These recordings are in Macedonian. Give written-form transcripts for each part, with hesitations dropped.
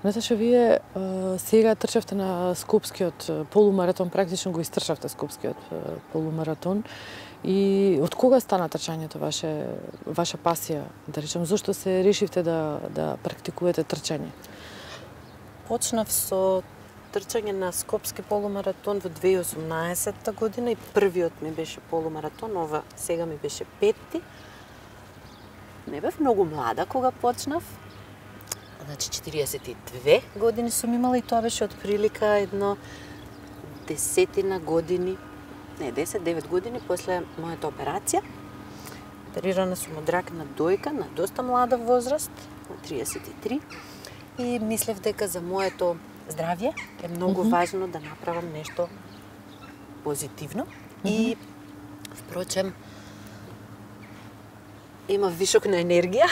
Наташа, вие сега трчавте на Скопскиот полумаратон, практично го истрчавте Скопскиот полумаратон. И од кога стана трчањето ваша пасија, да речем, зошто се решивте да практикувате трчање? Почнав со трчање на Скопски полумаратон во 2018 година и првиот ми беше полумаратон, ова сега ми беше петти. Не бев многу млада кога почнав, значи 42 години сум имала и тоа беше отприлика едно 10 години, не 10-9 години после мојата операција. Оперирана сум од рак на дојка на доста млада возраст, на 33. И мислев дека за моето здравје е многу важно да направам нешто позитивно. И впрочем има вишок на енергија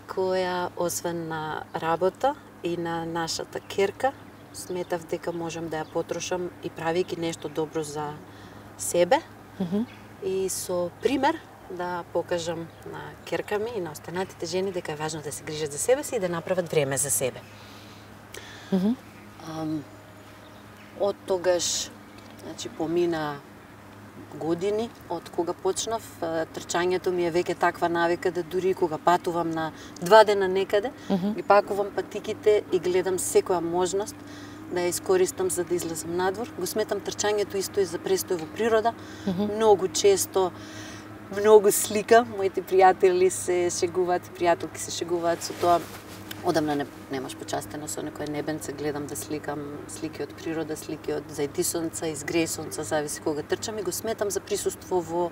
која освен на работа и на нашата керка сметав дека можам да ја потрошам и правејќи нешто добро за себе и со пример да покажам на керка ми и на останатите жени дека е важно да се грижат за себе си и да направат време за себе. Од тогаш, значи, помина години од кога почнав. Трчањето ми е веќе таква навика да дури кога патувам на 2 дена некаде, ги пакувам патиките и гледам секоја можност да ја искористам за да излезам надвор. Го сметам трчањето исто и за престој во природа. Многу често многу сликам, моите пријатели се шегуваат и пријателки се шегуваат со тоа. Одамна немаш почастено со некој небенце, гледам да сликам слики од природа, слики од зајди сонца, изгреј сонца, зависи кога трчам и го сметам за присуство во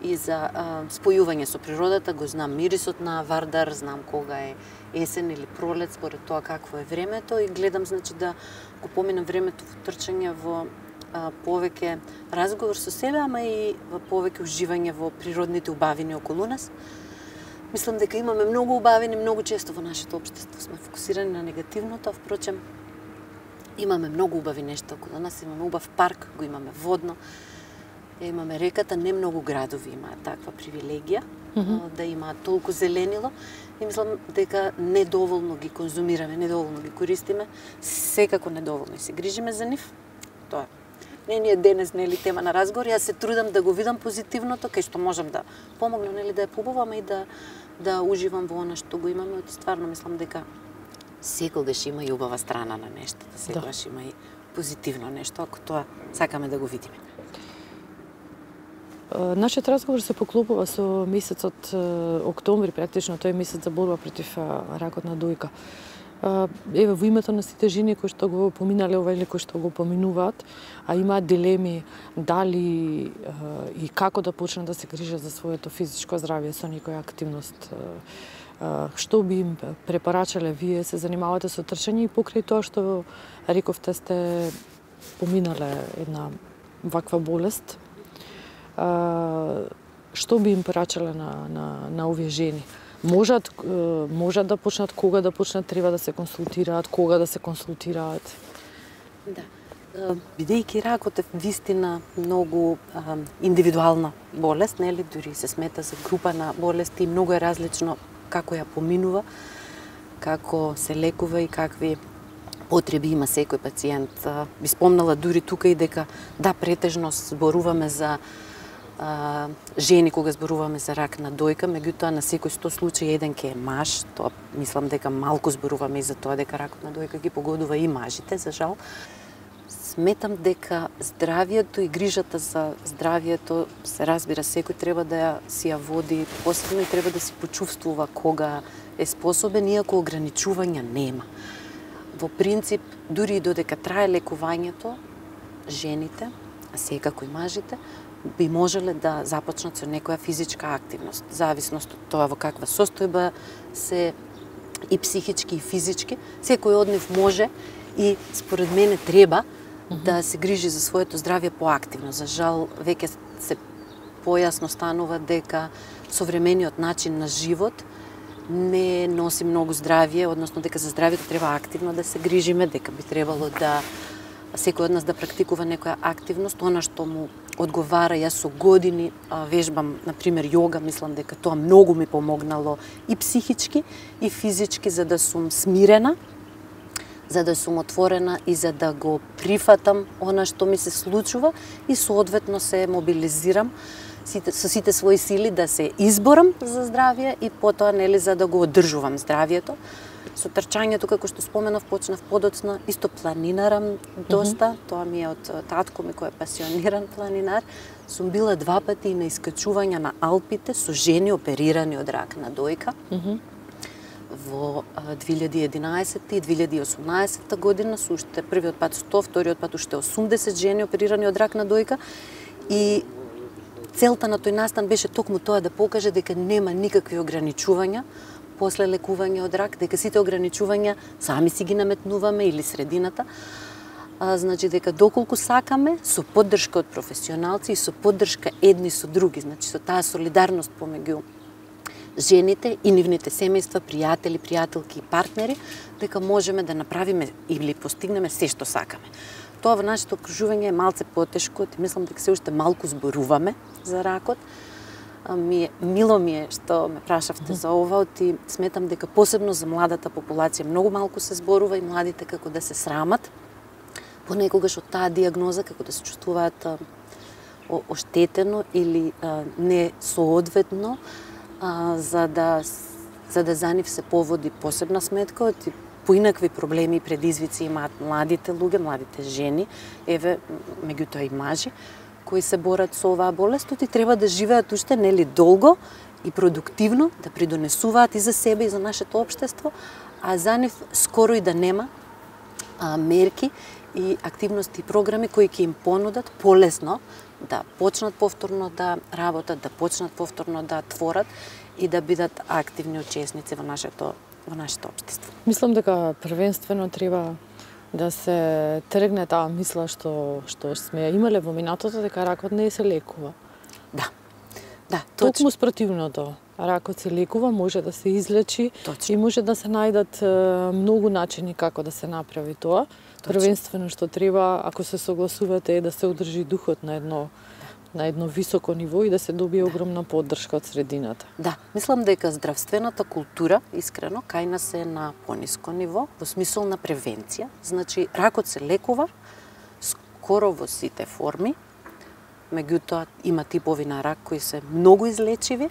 и за спојување со природата. Го знам мирисот на Вардар, знам кога е есен или пролет, според тоа какво е времето и гледам, значи, да го поминам времето во трчање во повеќе разговор со себе, ама и во повеќе уживање во природните убавини околу нас. Мислам дека имаме многу убавини, многу често во нашето општество сме фокусирани на негативното, а впрочем имаме многу убави нешта околу нас, имаме убав парк, го имаме водно, имаме реката, не многу градови имаат таква привилегија да имаат толку зеленило и мислам дека недоволно ги конзумираме, недоволно ги користиме, секако недоволно и се грижиме за нив. Тоа не ни е денес, нели, тема на разговор. Јас се трудам да го видам позитивното, кај што можам да помогнам, нели, да ја побувам и да уживам во она што го имаме. И стварно мислам дека секогаш има и убава страна на нештата, секогаш има и позитивно нешто, ако тоа сакаме да го видиме. Нашиот разговор се поклопува со месецот октомври, практично тој месец за борба против ракот на дојка. Еве, во името на сите жени кои што го поминале ова или кои што го поминуваат, а имаат дилеми дали и како да почнат да се грижат за своето физичко здравје со некоја активност, што би им препорачале? Вие се занимавате со трчање и покрај тоа што рековте сте поминале една ваква болест, што би им порачале на овие жени? Можат да почнат, кога да почнат, треба да се консултираат, кога да се консултираат? Да. Бидејќи ракот е вистина многу индивидуална болест, нели, дури се смета за група на болести и многу е различно како ја поминува, како се лекува и какви потреби има секој пациент. Би спомнала дури тука и дека да, претежно зборуваме за жени кога зборуваме за рак на дојка, меѓутоа на секој 100 случаи еден ке е маж. Тоа мислам дека малку зборуваме и за тоа дека ракот на дојка ги погодува и мажите, за жал. Сметам дека здравието и грижата за здравието се разбира, секој треба да си ја води посебно и треба да си почувствува кога е способен, иако ограничувања нема. Во принцип, дури и додека трае лекувањето, жените, а секако и мажите, би можеле да започнат со некоја физичка активност, зависност од тоа во каква состојба се и психички и физички. Секој од нив може и според мене треба да се грижи за своето здравје поактивно. За жал, веќе се појасно станува дека современиот начин на живот не носи многу здравје, односно дека за здравјето треба активно да се грижиме, дека би требало да секој од нас да практикува некоја активност, она што му одговара. Јас со години вежбам, например, јога, мислам дека тоа многу ми помогнало и психички и физички за да сум смирена за да сум отворена и за да го прифатам она што ми се случува и соодветно се мобилизирам со сите своји сили да се изборам за здравје и потоа нели за да го одржувам здравјето. Со трчањето, како што споменав, почнав подоцна, исто планинарам доста, тоа ми е од татко ми кој е пасиониран планинар. Сум била 2 пати на искачувања на Алпите со жени оперирани од рак на дојка. Во 2011 и 2018 година со уште првиот пат 100, вториот пат уште 80 жени оперирани од рак на дојка и целта на тој настан беше токму тоа да покаже дека нема никакви ограничувања после лекување од рак, дека сите ограничувања сами си ги наметнуваме или средината. Значи дека доколку сакаме, со поддршка од професионалци и со поддршка едни со други, значи со таа солидарност помеѓу жените и нивните семејства, пријатели, пријателки и партнери, дека можеме да направиме или постигнеме се што сакаме. Тоа во нашето окружување е малце потешко, мислам дека се уште малку зборуваме за ракот. Мило ми е што ме прашавте за ова, и сметам дека посебно за младата популација многу малку се зборува и младите како да се срамат понекогаш од таа диагноза, како да се чувствуваат оштетено или несоодветно, за да за нив се поводи посебна сметка, поинакви проблеми и предизвици имаат младите луѓе, младите жени, еве меѓутоа и мажи, кои се борат со оваа болест, и треба да живеат уште нели долго и продуктивно, да придонесуваат и за себе и за нашето општество, а за нив скоро и да нема мерки и активности и програми кои ќе им понудат полесно да почнат повторно да работат, да почнат повторно да творат и да бидат активни учесници во нашето општество. Мислам дека првенствено треба да се тргне таа мисла што сме ја имале во минатото, дека ракот не се лекува. Да, Токму спротивното. Ракот се лекува, може да се излечи и може да се најдат многу начини како да се направи тоа. Првенствено што треба, ако се согласувате, е да се одржи духот на едно високо ниво и да се добие огромна поддршка од средината. Да, мислам дека здравствената култура, искрено, кај нас е на пониско ниво, во смисол на превенција. Значи, ракот се лекува скоро во сите форми, меѓутоа има типови на рак кои се многу излечиви,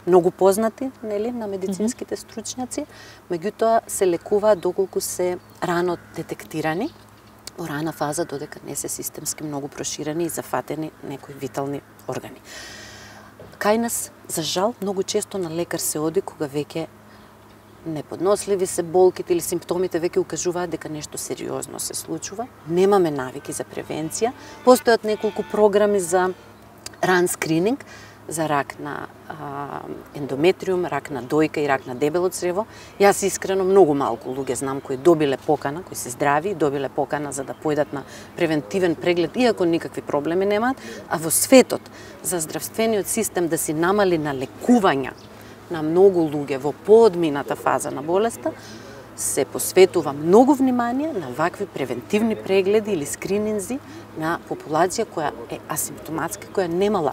многу познати, нели, на медицинските стручњаци, меѓутоа се лекуваат доколку се рано детектирани, во рана фаза, додека не се системски многу проширени и зафатени некои витални органи. Кај нас, за жал, многу често на лекар се оди кога веќе неподносливи се болките или симптомите веќе укажуваат дека нешто сериозно се случува. Немаме навики за превенција. Постојат неколку програми за ран скрининг, за рак на ендометриум, рак на дојка и рак на дебело црево. Јас искрено многу малку луѓе знам кои добиле покана, кои се здрави, добиле покана за да појдат на превентивен преглед, иако никакви проблеми немаат, а во светот за здравствениот систем да си намали на лекувања на многу луѓе во поодмината фаза на болеста, се посветува многу внимание на вакви превентивни прегледи или скрининзи на популација која е асимптоматска, која немала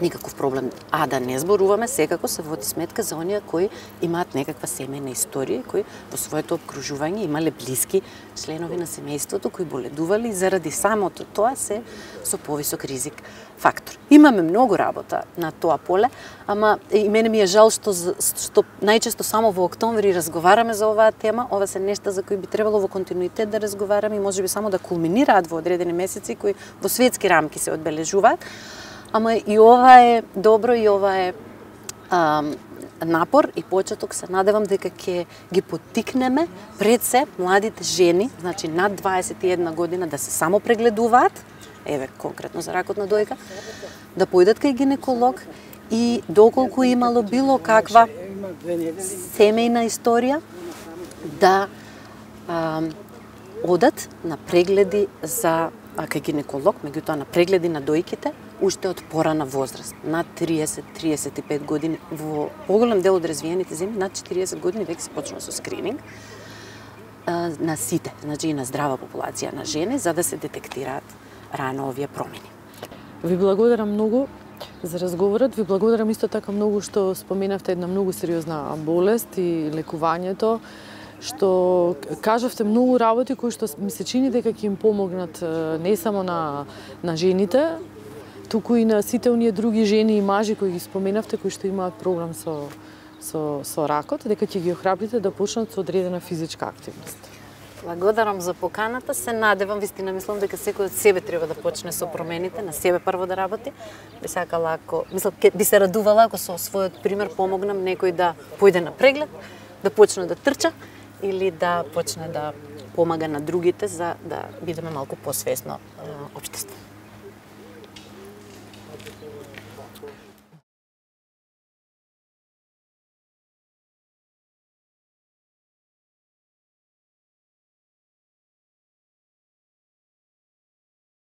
никаков проблем. А да не зборуваме, секако се води сметка за оние кои имаат некаква семејна историја, кои во своето обкружување имале блиски членови на семејството кои боледувале и заради самото тоа се со повисок ризик фактор. Имаме многу работа на тоа поле, ама и мене ми е жал што најчесто само во октомври разговараме за оваа тема. Ова се нешта за кои би требало во континуитет да разговараме и можеби само да кулминираат во одредени месеци кои во светски рамки се одбележуваат. Ама и ова е добро и ова е напор и почеток. Се надевам дека ќе ги поттикнеме пред се младите жени, значи над 21 година, да се само прегледуваат, еве конкретно за ракот на дојка, да појдат кај гинеколог и доколку имало било каква семејна историја, да одат на прегледи кај гинеколог, меѓутоа на прегледи на дојките, уште од порана возраст, над 30-35 години. Во поголем дел од развиените земји, над 40 години веќе се почнува со скрининг на сите, значи и на здрава популација на жени, за да се детектираат рано овие промени. Ви благодарам многу за разговорот, ви благодарам исто така многу што споменавте една многу сериозна болест и лекувањето. што кажавте многу работи кои што ми се чини дека ќе им помогнат не само на жените, туку и на сите оние други жени и мажи кои ги споменавте, кои што имаат проблем со ракот, дека ќе ги охрабрите да почнат со одредена физичка активност. Благодарам за поканата, се надевам, вистина мислам дека секој од себе треба да почне со промените, на себе прво да работи. Би сакала би се радувала ако со својот пример помогнам некој да појде на преглед, да почне да трча или да почне да помага на другите за да бидеме малку посвесно општество.